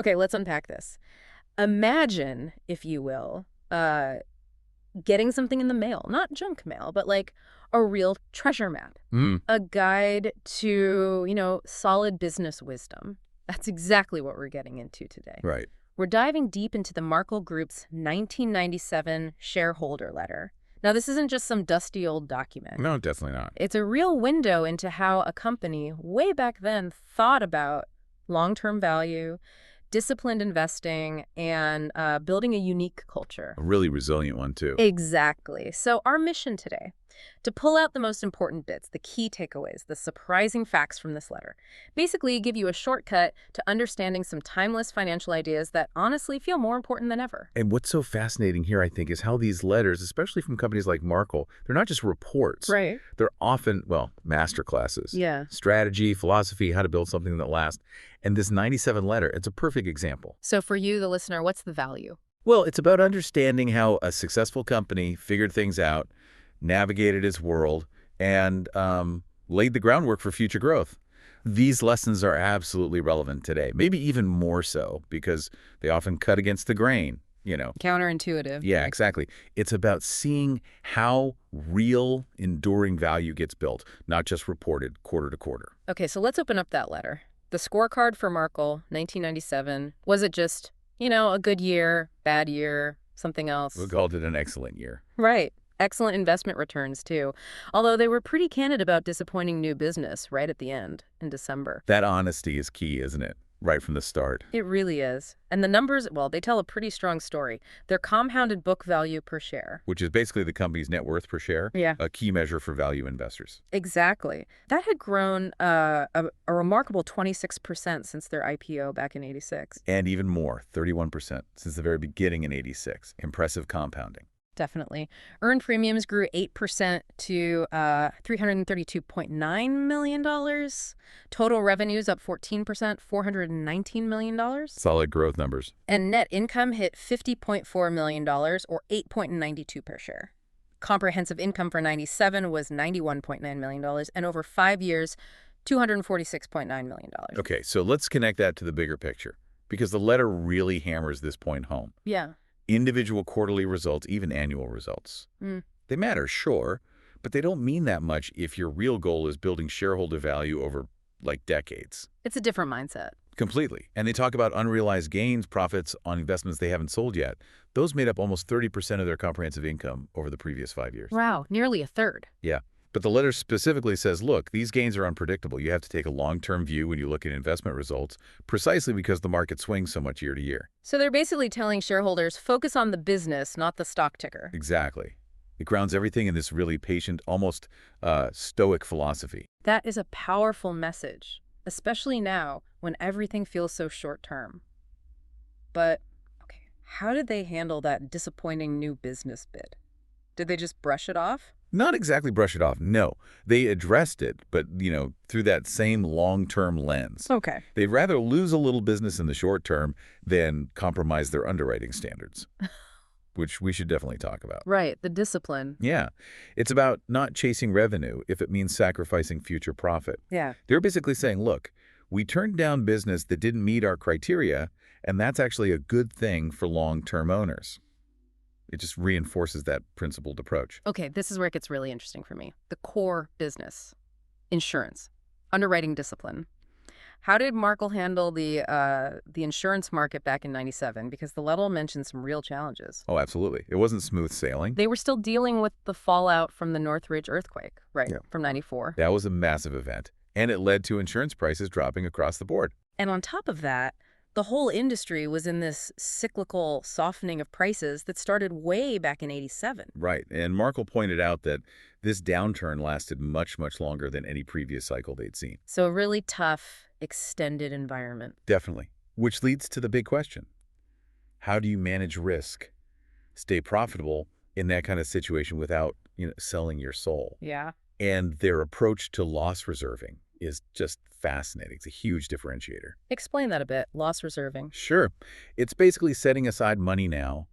Okay, let's unpack this. Imagine, if you will, getting something in the mail, not junk mail, but like a real treasure map, Mm, a guide to, solid business wisdom. That's exactly what we're getting into today. right. We're diving deep into the Markel Group's 1997 shareholder letter. Now, this isn't just some dusty old document. No, definitely not. It's a real window into how a company way back then thought about long-term value, disciplined investing, and building a unique culture. A really resilient one, too. Exactly. So our mission today, to pull out the most important bits, the key takeaways, the surprising facts from this letter. Basically, give you a shortcut to understanding some timeless financial ideas that honestly feel more important than ever. And what's so fascinating here, I think, is how these letters, especially from companies like Markel, they're not just reports. Right. They're often, well, master classes. Yeah. Strategy, philosophy, how to build something that lasts. And this 97 letter, it's a perfect example. So for you, the listener, what's the value? Well, it's about understanding how a successful company figured things out, navigated its world, and laid the groundwork for future growth. These lessons are absolutely relevant today, maybe even more so, because they often cut against the grain, Counterintuitive. Yeah, exactly. It's about seeing how real, enduring value gets built, not just reported quarter to quarter. Okay, so let's open up that letter. The scorecard for Markel, 1997. Was it just, a good year, bad year, something else? We called it an excellent year. Right. Excellent investment returns, too. Although they were pretty candid about disappointing new business right at the end, in December. That honesty is key, isn't it? Right from the start. It really is. And the numbers, well, they tell a pretty strong story. Their compounded book value per share. Which is basically the company's net worth per share. Yeah. A key measure for value investors. Exactly. That had grown a remarkable 26% since their IPO back in '86. And even more, 31% since the very beginning in '86. Impressive compounding. Definitely. Earned premiums grew 8% to $332.9 million. Total revenues up 14%, $419 million. Solid growth numbers. And net income hit $50.4 million, or $8.92 per share. Comprehensive income for '97 was $91.9 million, and over 5 years, $246.9 million. Okay, so let's connect that to the bigger picture, because the letter really hammers this point home. Yeah. Individual quarterly results, even annual results. They matter, sure, but they don't mean that much if your real goal is building shareholder value over, like, decades. It's a different mindset. Completely. And they talk about unrealized gains, profits on investments they haven't sold yet. Those made up almost 30% of their comprehensive income over the previous 5 years. Wow, nearly a third. Yeah. But the letter specifically says, look, these gains are unpredictable. You have to take a long-term view when you look at investment results, precisely because the market swings so much year to year. So they're basically telling shareholders, focus on the business, not the stock ticker. Exactly. It grounds everything in this really patient, almost stoic philosophy. That is a powerful message, especially now when everything feels so short-term. But, okay, how did they handle that disappointing new business bid? Did they just brush it off? Not exactly brush it off, no. They addressed it, but, through that same long-term lens. Okay. They'd rather lose a little business in the short term than compromise their underwriting standards, which we should definitely talk about. Right, the discipline. Yeah. It's about not chasing revenue if it means sacrificing future profit. Yeah. They're basically saying, look, we turned down business that didn't meet our criteria, and that's actually a good thing for long-term owners. It just reinforces that principled approach. Okay, this is where it gets really interesting for me. The core business. Insurance. Underwriting discipline. How did Markel handle the insurance market back in '97? Because the letter mentioned some real challenges. Oh, absolutely. It wasn't smooth sailing. They were still dealing with the fallout from the Northridge earthquake, right, Yeah. from '94. That was a massive event, and it led to insurance prices dropping across the board. And on top of that, the whole industry was in this cyclical softening of prices that started way back in '87. Right, and Markel pointed out that this downturn lasted much, much longer than any previous cycle they'd seen. So a really tough, extended environment. Definitely. Which leads to the big question. How do you manage risk, stay profitable in that kind of situation without, selling your soul? Yeah. And their approach to loss reserving is just fascinating. It's a huge differentiator. Explain that a bit, loss reserving. Sure. It's basically setting aside money now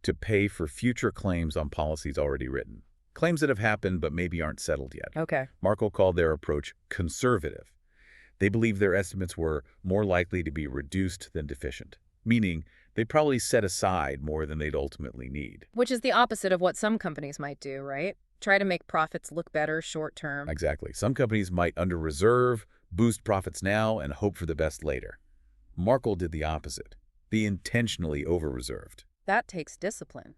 to pay for future claims on policies already written. Claims that have happened but maybe aren't settled yet. Okay. Markel called their approach conservative. They believed their estimates were more likely to be reduced than deficient, meaning they probably set aside more than they'd ultimately need. Which is the opposite of what some companies might do, right? Try to make profits look better short term. Exactly. Some companies might under-reserve, boost profits now, and hope for the best later. Markel did the opposite. They intentionally over-reserved. That takes discipline.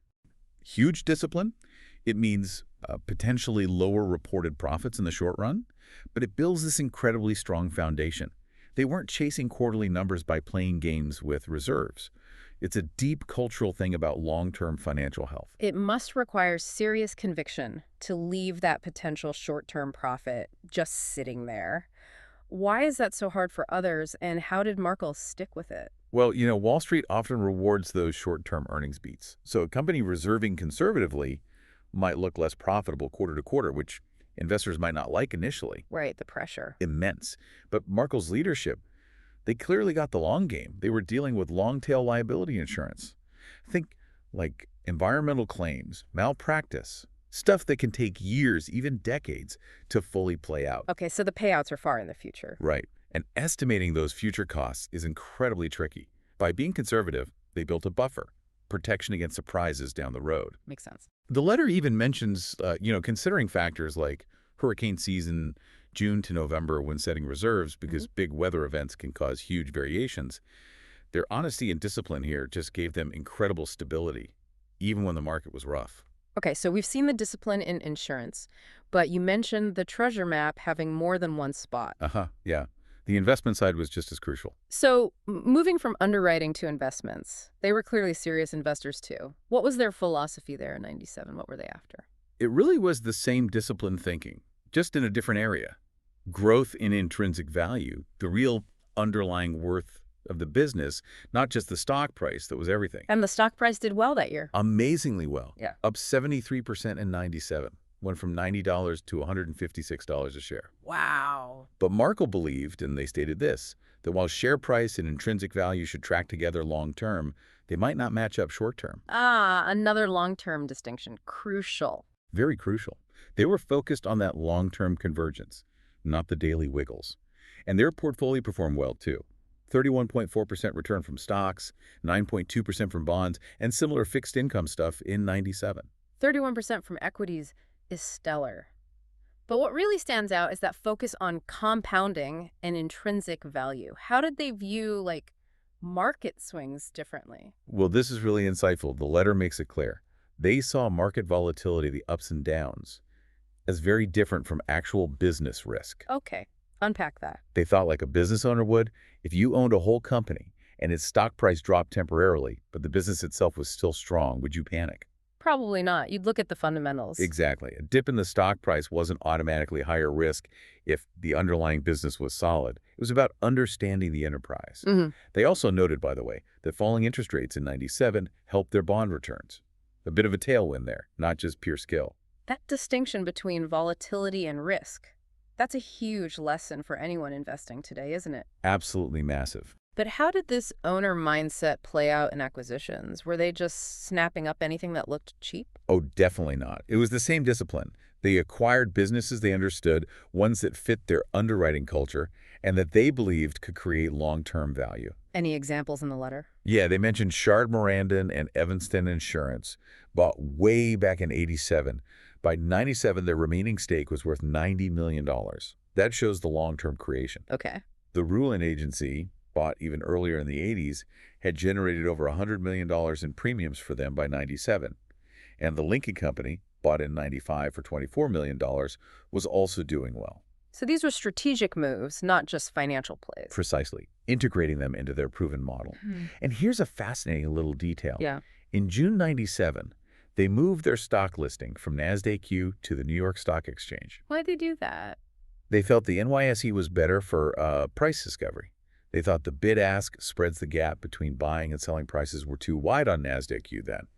Huge discipline. It means potentially lower reported profits in the short run, but it builds this incredibly strong foundation. They weren't chasing quarterly numbers by playing games with reserves. It's a deep cultural thing about long-term financial health. It must require serious conviction to leave that potential short-term profit just sitting there. Why is that so hard for others, and how did Markel stick with it? Well, Wall Street often rewards those short-term earnings beats. So a company reserving conservatively might look less profitable quarter to quarter, which investors might not like initially. Right, the pressure. Immense. But Markel's leadership, they clearly got the long game. They were dealing with long-tail liability insurance. Think like environmental claims, malpractice, stuff that can take years, even decades, to fully play out. Okay, so the payouts are far in the future. Right. And estimating those future costs is incredibly tricky. By being conservative, they built a buffer, protection against surprises down the road. Makes sense. The letter even mentions, considering factors like hurricane season, June to November when setting reserves because big weather events can cause huge variations. Their honesty and discipline here just gave them incredible stability, even when the market was rough. Okay, so we've seen the discipline in insurance, but you mentioned the treasure map having more than one spot. Yeah. The investment side was just as crucial. So moving from underwriting to investments, they were clearly serious investors too. What was their philosophy there in 97? What were they after? It really was the same disciplined thinking, just in a different area. Growth in intrinsic value, the real underlying worth of the business, not just the stock price that was everything. And the stock price did well that year. Amazingly well. Yeah. Up 73% in 97. Went from $90 to $156 a share. Wow. But Markel believed, and they stated this, that while share price and intrinsic value should track together long-term, they might not match up short-term. Another long-term distinction. Crucial. Very crucial. They were focused on that long-term convergence, not the daily wiggles. And their portfolio performed well, too. 31.4% return from stocks, 9.2% from bonds, and similar fixed income stuff in 97. 31% from equities is stellar. But what really stands out is that focus on compounding and intrinsic value. How did they view, market swings differently? Well, this is really insightful. The letter makes it clear. They saw market volatility, the ups and downs, as very different from actual business risk. Okay, unpack that. They thought like a business owner would, if you owned a whole company and its stock price dropped temporarily, but the business itself was still strong, would you panic? Probably not. You'd look at the fundamentals. Exactly. A dip in the stock price wasn't automatically higher risk if the underlying business was solid. It was about understanding the enterprise. They also noted, by the way, that falling interest rates in 97 helped their bond returns. A bit of a tailwind there, not just pure skill. That distinction between volatility and risk, that's a huge lesson for anyone investing today, isn't it? Absolutely massive. But how did this owner mindset play out in acquisitions? Were they just snapping up anything that looked cheap? Oh, definitely not. It was the same discipline. They acquired businesses they understood, ones that fit their underwriting culture, and that they believed could create long-term value. Any examples in the letter? Yeah, they mentioned Shard Morandon and Evanston Insurance, bought way back in 87. By 97, their remaining stake was worth $90 million. That shows the long-term creation. Okay. The Rulin Agency, bought even earlier in the 80s, had generated over $100 million in premiums for them by 97. And the Lincoln Company, bought in 95 for $24 million, was also doing well. So these were strategic moves, not just financial plays. Precisely, integrating them into their proven model. And here's a fascinating little detail. Yeah. In June 97, they moved their stock listing from NASDAQ to the New York Stock Exchange. Why'd they do that? They felt the NYSE was better for price discovery. They thought the bid-ask spreads the gap between buying and selling prices were too wide on NASDAQ then.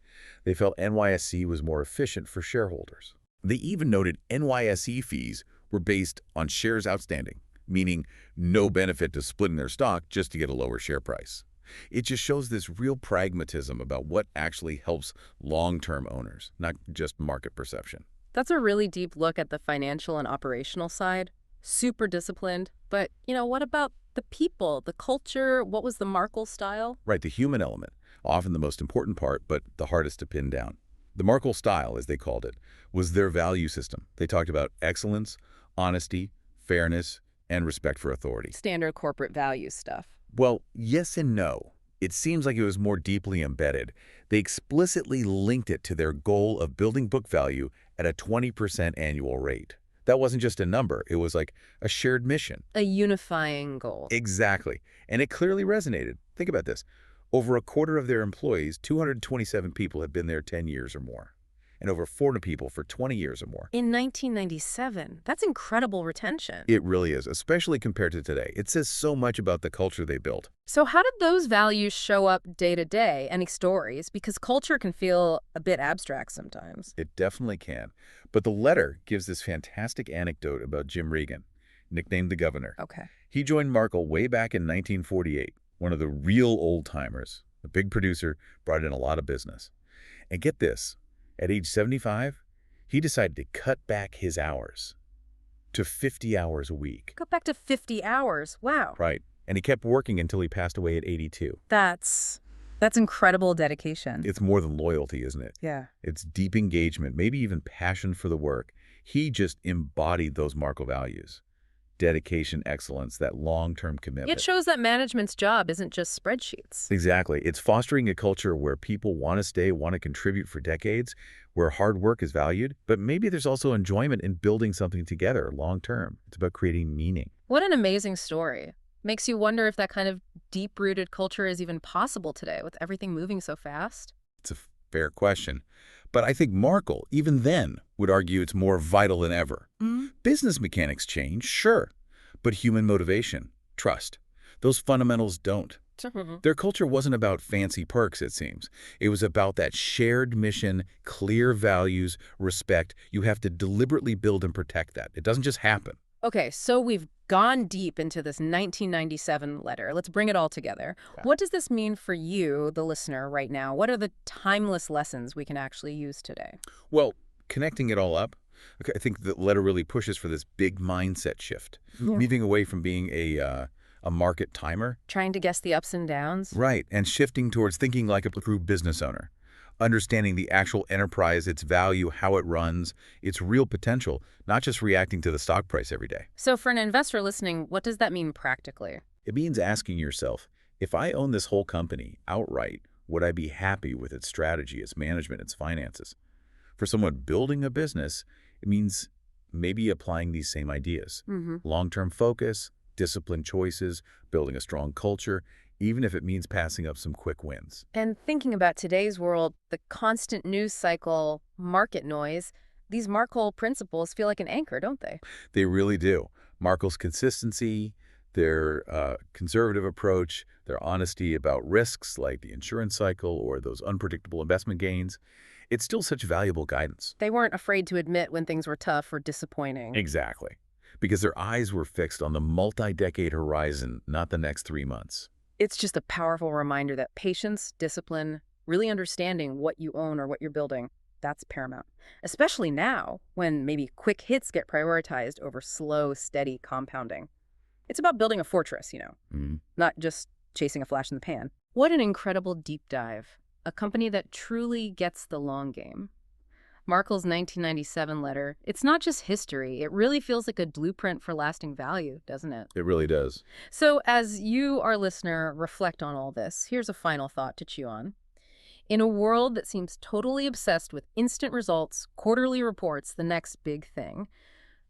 They felt NYSE was more efficient for shareholders. They even noted NYSE fees were based on shares outstanding, meaning no benefit to splitting their stock just to get a lower share price. It just shows this real pragmatism about what actually helps long-term owners, not just market perception. That's a really deep look at the financial and operational side. super disciplined. But, what about the people, the culture? What was the Markel style? Right, the human element, often the most important part, but the hardest to pin down. The Markel style, as they called it, was their value system. They talked about excellence, honesty, fairness, and respect for authority. Standard corporate values stuff. Well, yes and no. It seems like it was more deeply embedded. They explicitly linked it to their goal of building book value at a 20% annual rate. That wasn't just a number. It was like a shared mission. A unifying goal. Exactly. And it clearly resonated. Think about this. Over a quarter of their employees, 227 people, have been there 10 years or more, and over 400 people for 20 years or more. In 1997, that's incredible retention. It really is, especially compared to today. It says so much about the culture they built. So how did those values show up day to day? Any stories? Because culture can feel a bit abstract sometimes. It definitely can. But the letter gives this fantastic anecdote about Jim Regan, nicknamed the Governor. Okay. He joined Markel way back in 1948, one of the real old-timers. A big producer, brought in a lot of business. And get this, at age 75, he decided to cut back his hours to 50 hours a week. Go back to 50 hours. Wow. Right. And he kept working until he passed away at 82. That's incredible dedication. It's more than loyalty, isn't it? Yeah. It's deep engagement, maybe even passion for the work. He just embodied those Markel values. Dedication, excellence, that long-term commitment. It shows that management's job isn't just spreadsheets. Exactly. It's fostering a culture where people want to stay, want to contribute for decades, where hard work is valued, but maybe there's also enjoyment in building something together long-term. It's about creating meaning. What an amazing story. Makes you wonder if that kind of deep-rooted culture is even possible today with everything moving so fast. It's a fair question. But I think Markel, even then, would argue it's more vital than ever. Business mechanics change, sure, but human motivation, trust, those fundamentals don't. Their culture wasn't about fancy perks, it seems. It was about that shared mission, clear values, respect. You have to deliberately build and protect that. It doesn't just happen. Okay, so we've gone deep into this 1997 letter. Let's bring it all together. Yeah. What does this mean for you, the listener, right now? What are the timeless lessons we can actually use today? Well, connecting it all up, okay, I think the letter really pushes for this big mindset shift, moving away from being a market timer. Trying to guess the ups and downs? Right, and shifting towards thinking like a true business owner. Understanding the actual enterprise, its value, how it runs, its real potential, not just reacting to the stock price every day. So for an investor listening, what does that mean practically? It means asking yourself, if I own this whole company outright, would I be happy with its strategy, its management, its finances? For someone building a business, it means maybe applying these same ideas. Long-term focus, disciplined choices, building a strong culture, even if it means passing up some quick wins. And thinking about today's world, the constant news cycle, market noise, these Markel principles feel like an anchor, don't they? They really do. Markel's consistency, their conservative approach, their honesty about risks like the insurance cycle or those unpredictable investment gains, it's still such valuable guidance. They weren't afraid to admit when things were tough or disappointing. Exactly. Because their eyes were fixed on the multi-decade horizon, not the next 3 months. It's just a powerful reminder that patience, discipline, really understanding what you own or what you're building, that's paramount. Especially now, when maybe quick hits get prioritized over slow, steady compounding. It's about building a fortress, not just chasing a flash in the pan. What an incredible deep dive. A company that truly gets the long game. Markel's 1997 letter, it's not just history. It really feels like a blueprint for lasting value, doesn't it? It really does. So as you, our listener, reflect on all this, here's a final thought to chew on. In a world that seems totally obsessed with instant results, quarterly reports, the next big thing,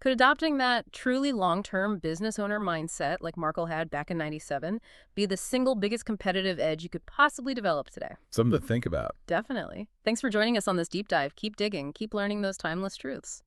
could adopting that truly long-term business owner mindset like Markel had back in 97 be the single biggest competitive edge you could possibly develop today? Something to think about. Definitely. Thanks for joining us on this deep dive. Keep digging. Keep learning those timeless truths.